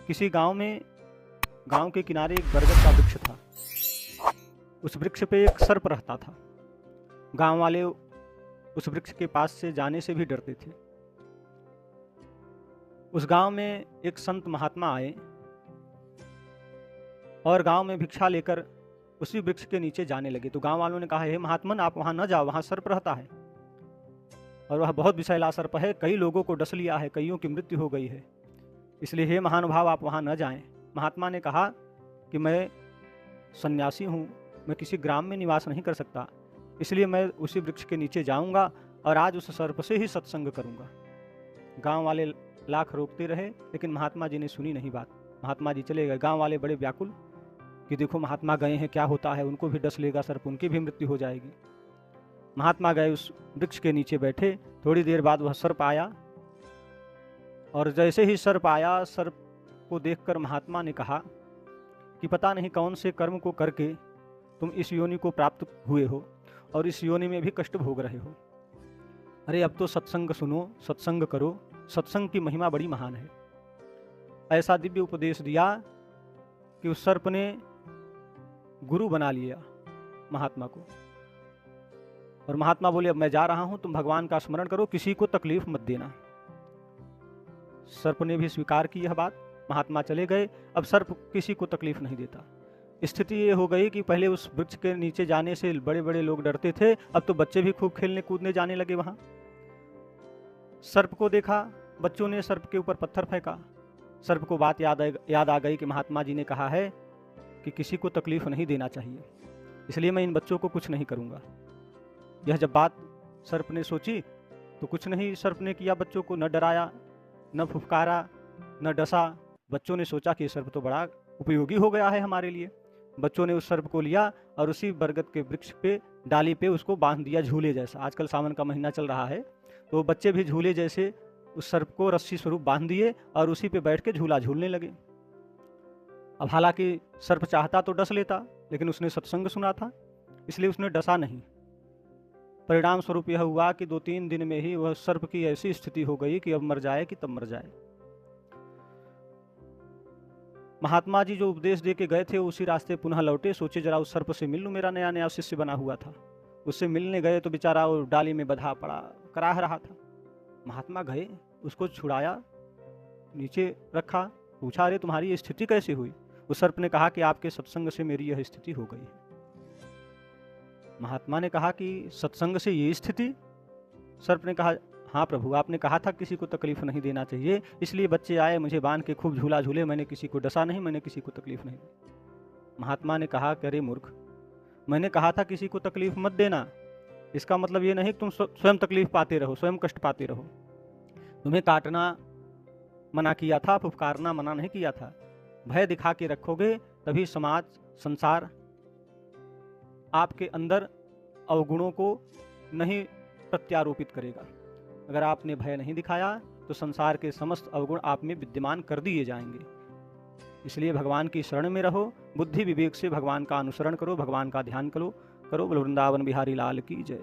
किसी गांव के किनारे एक बरगद का वृक्ष था। उस वृक्ष पे एक सर्प रहता था। गांव वाले उस वृक्ष के पास से जाने से भी डरते थे। उस गांव में एक संत महात्मा आए और गांव में भिक्षा लेकर उसी वृक्ष के नीचे जाने लगे। तो गांव वालों ने कहा, हे महात्मन, आप वहां न जाओ, वहां सर्प रहता है और वह बहुत विषैला सर्प है, कई लोगों को डस लिया है, कईयों की मृत्यु हो गई है, इसलिए हे महानुभाव आप वहां न जाएं। महात्मा ने कहा कि मैं सन्यासी हूँ, मैं किसी ग्राम में निवास नहीं कर सकता, इसलिए मैं उसी वृक्ष के नीचे जाऊंगा और आज उस सर्प से ही सत्संग करूंगा। गांव वाले लाख रोकते रहे, लेकिन महात्मा जी ने सुनी नहीं बात। महात्मा जी चले गए। गांव वाले बड़े व्याकुल कि देखो महात्मा गए हैं, क्या होता है, उनको भी डस लेगा सर्प, उनकी भी मृत्यु हो जाएगी। महात्मा गए, उस वृक्ष के नीचे बैठे। थोड़ी देर बाद वह सर्प आया और जैसे ही सर्प आया, सर्प को देखकर महात्मा ने कहा कि पता नहीं कौन से कर्म को करके तुम इस योनि को प्राप्त हुए हो और इस योनि में भी कष्ट भोग रहे हो। अरे अब तो सत्संग सुनो, सत्संग करो, सत्संग की महिमा बड़ी महान है। ऐसा दिव्य उपदेश दिया कि उस सर्प ने गुरु बना लिया महात्मा को। और महात्मा बोले, अब मैं जा रहा हूं, तुम भगवान का स्मरण करो, किसी को तकलीफ मत देना। सर्प ने भी स्वीकार की यह बात। महात्मा चले गए। अब सर्प किसी को तकलीफ नहीं देता। स्थिति ये हो गई कि पहले उस वृक्ष के नीचे जाने से बड़े बड़े लोग डरते थे, अब तो बच्चे भी खूब खेलने कूदने जाने लगे वहां। सर्प को देखा, बच्चों ने सर्प के ऊपर पत्थर फेंका। सर्प को बात याद आ गई कि महात्मा जी ने कहा है कि किसी को तकलीफ नहीं देना चाहिए, इसलिए मैं इन बच्चों को कुछ नहीं करूंगा। यह जब बात सर्प ने सोची तो कुछ नहीं सर्प ने किया, बच्चों को न डराया, न फुफकारा, न डसा। बच्चों ने सोचा कि सर्प तो बड़ा उपयोगी हो गया है हमारे लिए। बच्चों ने उस सर्प को लिया और उसी बरगद के वृक्ष पे डाली पे उसको बांध दिया, झूले जैसा। आजकल सावन का महीना चल रहा है, तो बच्चे भी झूले जैसे उस सर्प को रस्सी स्वरूप बांध दिए और उसी पे बैठ के झूला झूलने लगे। अब हालांकि सर्प चाहता तो डस लेता, लेकिन उसने सत्संग सुना था, इसलिए उसने डसा नहीं। परिणाम स्वरूप यह हुआ कि 2-3 दिन में ही वह सर्प की ऐसी स्थिति हो गई कि अब मर जाए कि तब मर जाए। महात्मा जी जो उपदेश दे के गए थे उसी रास्ते पुनः लौटे। सोचे जरा उस सर्प से मिल लूं, मेरा नया नया शिष्य बना हुआ था। उससे मिलने गए तो बेचारा वो डाली में बंधा पड़ा, कराह रहा था। महात्मा गए, उसको छुड़ाया, नीचे रखा, पूछा, अरे तुम्हारी ये स्थिति कैसे हुई? उस सर्प ने कहा कि आपके सत्संग से मेरी यह स्थिति हो गई है। महात्मा ने कहा कि सत्संग से ये स्थिति? सर्प ने कहा, हाँ प्रभु, आपने कहा था किसी को तकलीफ नहीं देना चाहिए, इसलिए बच्चे आए, मुझे बांध के खूब झूला झूले, मैंने किसी को डसा नहीं, मैंने किसी को तकलीफ नहीं दी। महात्मा ने कहा कि अरे मूर्ख, मैंने कहा था किसी को तकलीफ मत देना, इसका मतलब ये नहीं कि तुम स्वयं तकलीफ पाते रहो, स्वयं कष्ट पाते रहो। तुम्हें काटना मना किया था, फुफकारना मना नहीं किया था। भय दिखा के रखोगे तभी समाज, संसार आपके अंदर अवगुणों को नहीं प्रत्यारोपित करेगा। अगर आपने भय नहीं दिखाया तो संसार के समस्त अवगुण आप में विद्यमान कर दिए जाएंगे। इसलिए भगवान की शरण में रहो, बुद्धि विवेक से भगवान का अनुसरण करो, भगवान का ध्यान करो। बोलो वृंदावन बिहारी लाल की जय।